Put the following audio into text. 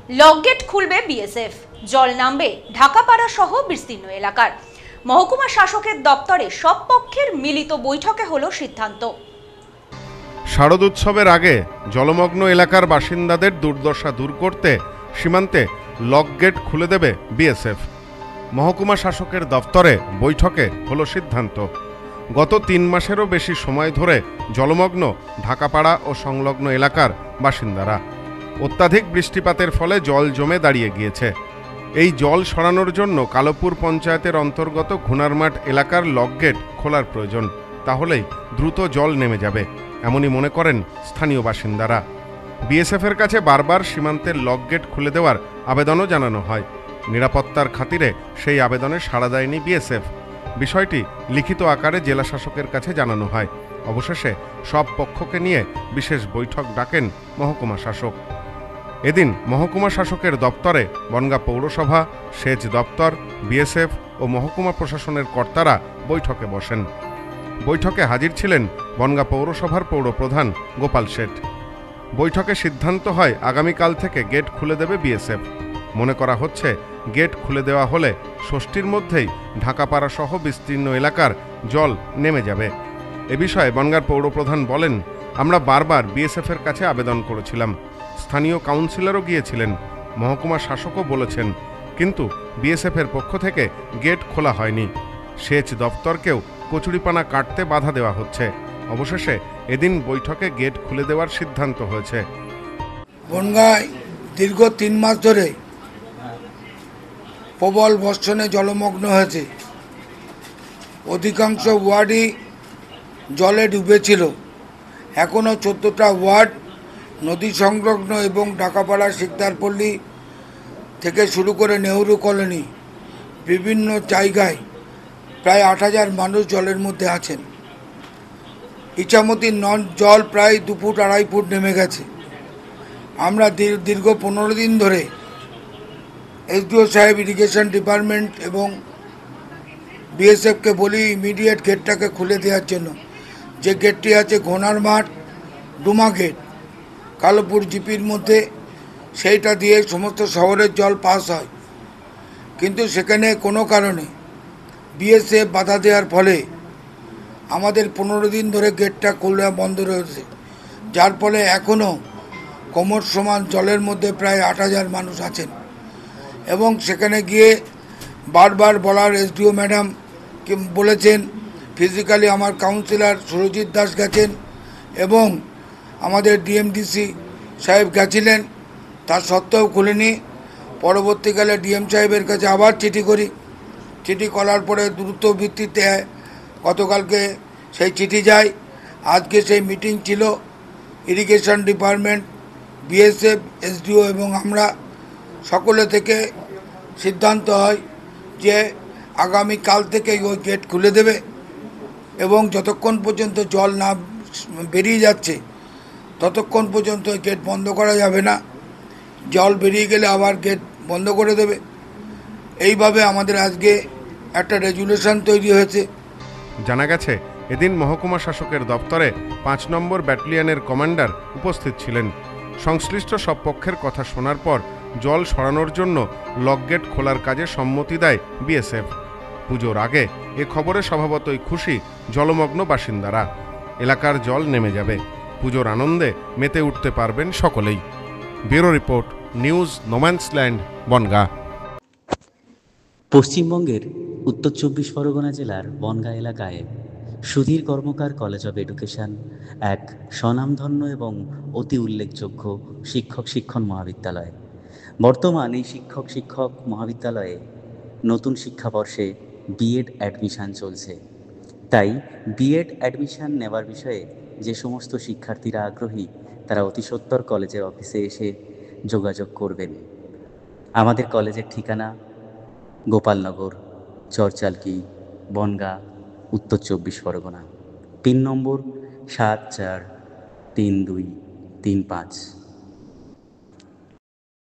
Lock gate খুলবে BSF, জল নামবে ঢাকাপাড়া সহ বিস্তীর্ণ এলাকার। মহকুমা শাসকের দপ্তরে সব পক্ষের মিলিত বৈঠকে হলো সিদ্ধান্ত। শারদোৎসবের আগে জলমগ্ন এলাকার বাসিন্দাদের দুর্দশা দূর করতে সীমান্তে লকগেট খুলে দেবে বিএসএফ। মহকুমা শাসকের দপ্তরে বৈঠকে হলো সিদ্ধান্ত। গত 3 মাসেরও বেশি সময় ধরে জলমগ্ন ঢাকাপাড়া ও সংলগ্ন এলাকার বাসিন্দারা। অত্যাধিক বৃষ্টিপাতের ফলে জল জমে দাঁড়িয়ে গিয়েছে। এই জল সরানোর জন্য কালোপুর পঞ্চায়েতের অন্তর্গত ঘুনারমাঠ এলাকার লকগেট খোলার প্রয়োজন, তাহলেই দ্রুত জল নেমে যাবে, এমনই মনে করেন স্থানীয় বাসিন্দারা। বিএসএফের কাছে বারবার সীমান্তের লকগেট খুলে দেওয়ার আবেদনও জানানো হয়। নিরাপত্তার খাতিরে সেই আবেদনে সাড়া দেয়নি বিএসএফ। বিষয়টি লিখিত আকারে জেলা শাসকের কাছে জানানো হয়। অবশেষে সব পক্ষকে নিয়ে বিশেষ বৈঠক ডাকেন মহকুমা শাসক। এদিন মহকুমা শাসকের দপ্তরে বনগাঁ পৌরসভা, সেচ দপ্তর, বিএসএফ ও মহকুমা প্রশাসনের কর্তারা বৈঠকে বসেন। বৈঠকে হাজির ছিলেন বনগাঁ পৌরসভার পৌরপ্রধান গোপাল শেঠ। বৈঠকে সিদ্ধান্ত হয় আগামীকাল থেকে গেট খুলে দেবে বিএসএফ। মনে করা হচ্ছে গেট খুলে দেওয়া হলে ষষ্ঠীর মধ্যেই ঢাকাপাড়া সহ বিস্তীর্ণ এলাকার জল নেমে যাবে। এ বিষয়ে বনগাঁর পৌরপ্রধান বলেন, আমরা বারবার বিএসএফের কাছে আবেদন করেছিলাম, স্থানীয় কাউন্সিলরও গিয়েছিলেন, মহকুমা শাসকও বলেছেন, কিন্তু বিএসএফের পক্ষ থেকে গেট খোলা হয়নি। সেচ দপ্তরকেও কচুরিপানা কাটতে বাধা দেওয়া হচ্ছে। অবশেষে এদিন বৈঠকে গেট খুলে দেওয়ার সিদ্ধান্ত হয়েছে। বনগাঁয় দীর্ঘ 3 মাস ধরে প্রবল বর্ষণে জলমগ্ন হয়েছে। অধিকাংশ ওয়ার্ডই জলে ডুবেছিল। এখনও 14টা ওয়ার্ড নদী সংলগ্ন এবং ঢাকাপাড়া শিকদারপল্লী থেকে শুরু করে নেহরু কলোনি বিভিন্ন জায়গায় প্রায় 8,000 মানুষ জলের মধ্যে আছেন। ইছামতি জল প্রায় 2 ফুট 2.5 ফুট নেমে গেছে। আমরা দীর্ঘ 15 দিন ধরে এসডিও সাহেব, ইরিগেশন ডিপার্টমেন্ট এবং বিএসএফকে বলি ইমিডিয়েট গেটটাকে খুলে দেওয়ার জন্য। যে গেটটি আছে ঘোনারমাঠ ডুমা গেট, কালোপুর জিপির মধ্যে, সেইটা দিয়ে সমস্ত শহরের জল পাস হয়। কিন্তু সেখানে কোনো কারণে বিএসএফ বাধা দেওয়ার ফলে আমাদের 15 দিন ধরে গেটটা খোলা বন্ধ রয়েছে, যার ফলে এখনও কোমর সমান জলের মধ্যে প্রায় 8,000 মানুষ আছেন। এবং সেখানে গিয়ে বারবার বলার এসডিও ম্যাডাম বলেছেন, ফিজিক্যালি আমার কাউন্সিলর সুরজিৎ দাস গেছেন এবং আমাদের ডিএমডিসি সাহেব গেছিলেন, তার সত্ত্বেও খুলেনি। পরবর্তীকালে ডিএম সাহেবের কাছে আবার চিঠি করি। চিঠি করার পরে দ্রুত ভিত্তিতে গতকালকে সেই চিঠি যায়। আজকে সেই মিটিং ছিল। ইরিগেশন ডিপার্টমেন্ট, বিএসএফ, এসডিও এবং আমরা সকলে থেকে সিদ্ধান্ত হয় যে আগামীকাল থেকে ওই গেট খুলে দেবে এবং যতক্ষণ পর্যন্ত জল না বেরিয়ে যাচ্ছে ততক্ষণ পর্যন্ত ওই গেট বন্ধ করা যাবে না। জল বেরিয়ে গেলে আবার গেট বন্ধ করে দেবে। এইভাবে আমাদের আজকে একটা রেজুলেশন তৈরি হয়েছে। জানা গেছে, এদিন মহকুমা শাসকের দপ্তরে 5 নম্বর ব্যাটালিয়নের কমান্ডার উপস্থিত ছিলেন। সংশ্লিষ্ট সব পক্ষের কথা শোনার পর জল সরানোর জন্য লকগেট খোলার কাজে সম্মতি দেয় বিএসএফ। পুজোর আগে এ খবরে স্বভাবতই খুশি জলমগ্ন বাসিন্দারা। এলাকার জল নেমে যাবে, পুজোর আনন্দে মেতে উঠতে পারবেন সকলেই। Bureau report, news no man's land, Bongaon. পশ্চিমবঙ্গের উত্তর 24 পরগনা জেলার বনগাঁ এলাকায় Sudhir Karmakar college of education এক স্বনামধন্য এবং অতি উল্লেখযোগ্য শিক্ষণ মহাবিদ্যালয়। বর্তমান এই শিক্ষক মহাবিদ্যালয়ে নতুন শিক্ষাবর্ষে বিএড অ্যাডমিশান চলছে। তাই বিএড অ্যাডমিশান নেওয়ার বিষয়ে যে সমস্ত শিক্ষার্থীরা আগ্রহী তারা অতি সত্বর কলেজের অফিসে এসে যোগাযোগ করবেন। আমাদের কলেজের ঠিকানা গোপালনগর, চরচালকি, বনগাঁ, উত্তর 24 পরগনা। পিন নম্বর 743235।